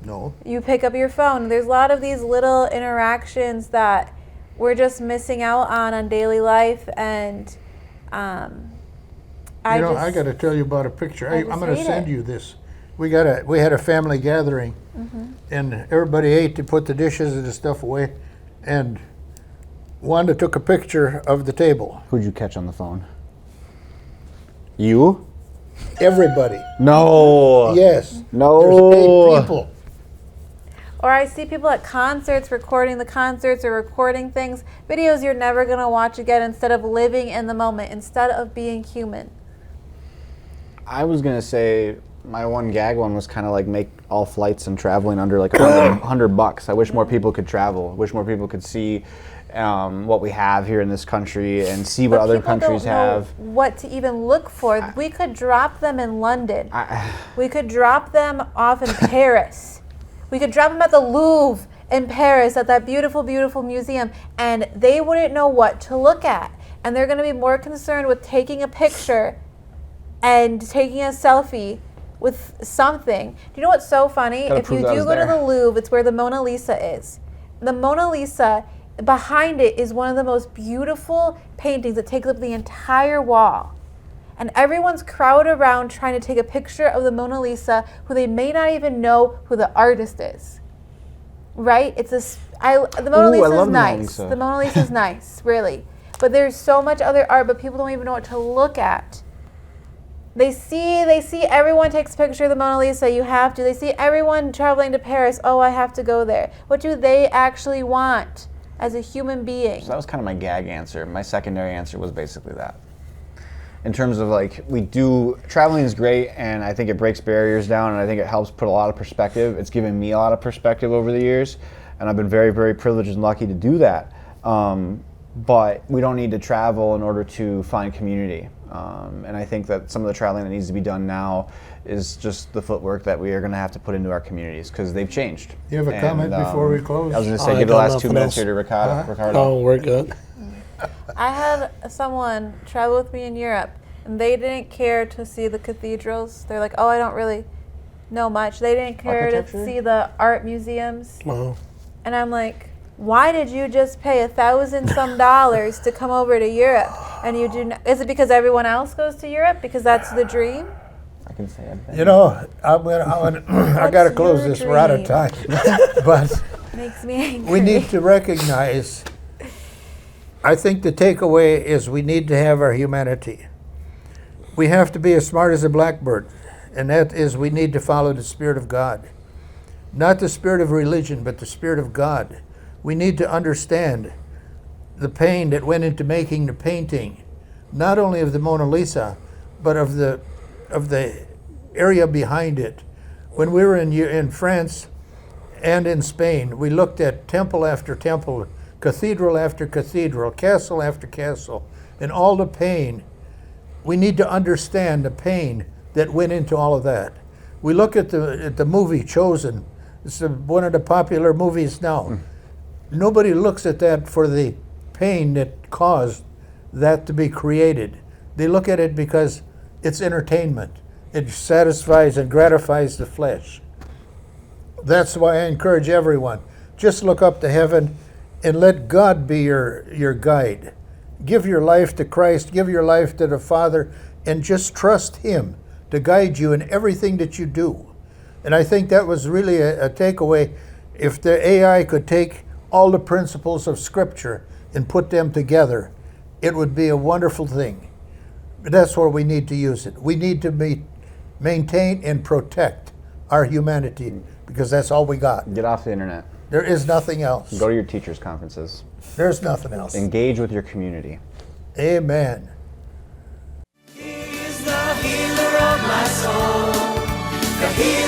No. You pick up your phone. There's a lot of these little interactions that we're just missing out on daily life, and I got to tell you about a picture. I'm going to hate send it. you this. We had a family gathering, and everybody ate to put the dishes and the stuff away, and Wanda took a picture of the table. Who'd you catch on the phone? You? Everybody. No. Yes. No. There's 8 people. Or I see people at concerts recording the concerts or recording things, videos you're never going to watch again, instead of living in the moment, instead of being human. I was gonna say my one gag one was kind of like make all flights and traveling under like $100. I wish more people could travel. I wish more people could see what we have here in this country and see what But other people countries don't know have. what to even look for. We could drop them in London. We could drop them off in Paris. We could drop them at the Louvre in Paris, at that beautiful, beautiful museum, and they wouldn't know what to look at. and they're going to be more concerned with taking a picture and taking a selfie with something. Do you know what's so funny? Gotta If you prove that I do was go to there. the Louvre, it's where the Mona Lisa is. The Mona Lisa, behind it is one of the most beautiful paintings that takes up the entire wall. And everyone's crowded around trying to take a picture of the Mona Lisa, who they may not even know who the artist is. Right? It's the Mona Ooh, I Lisa is love the Mona nice. Lisa. The Mona Lisa is nice, really. But there's so much other art, but people don't even know what to look at. They see everyone takes a picture of the Mona Lisa. You have to. They see everyone traveling to Paris. Oh, I have to go there. What do they actually want as a human being? So that was kind of my gag answer. My secondary answer was basically that. In terms of traveling is great, and I think it breaks barriers down, and I think it helps put a lot of perspective. It's given me a lot of perspective over the years, and I've been very, very privileged and lucky to do that. But we don't need to travel in order to find community. And I think that some of the traveling that needs to be done now is just the footwork that we are going to have to put into our communities, because they've changed. You have a comment before we close? I was going to say, I give the got last 2 nothing minutes else. here to Ricardo. No, we're good. I had someone travel with me in Europe, and they didn't care to see the cathedrals. They're like, oh, I don't really know much. They didn't care to Architecture? see the art museums. No. And I'm like, why did you just pay $1,000 to come over to Europe? And you do not, is it because everyone else goes to Europe? Because that's the dream? I can say I've been. You know, I got to What's close your this. We're out of dream? time. But Makes me angry. we need to recognize, I think the takeaway is we need to have our humanity. We have to be as smart as a blackbird, and that is we need to follow the Spirit of God. Not the spirit of religion, but the Spirit of God. We need to understand the pain that went into making the painting, not only of the Mona Lisa, but of the area behind it. When we were in France and in Spain, we looked at temple after temple, cathedral after cathedral, castle after castle, and all the pain. We need to understand the pain that went into all of that. We look at the movie Chosen. It's one of the popular movies now. Nobody looks at that for the pain that caused that to be created. They look at it because it's entertainment. It satisfies and gratifies the flesh. That's why I encourage everyone, just look up to heaven and let God be your guide. Give your life to Christ, give your life to the Father, and just trust Him to guide you in everything that you do. And I think that was really a takeaway. If the AI could take all the principles of Scripture and put them together, it would be a wonderful thing. But that's where we need to use it. We need to maintain and protect our humanity, because that's all we got. Get off the internet. There is nothing else. Go to your teachers' conferences. There's nothing else. Engage with your community. Amen. He is the healer of my soul, the healer.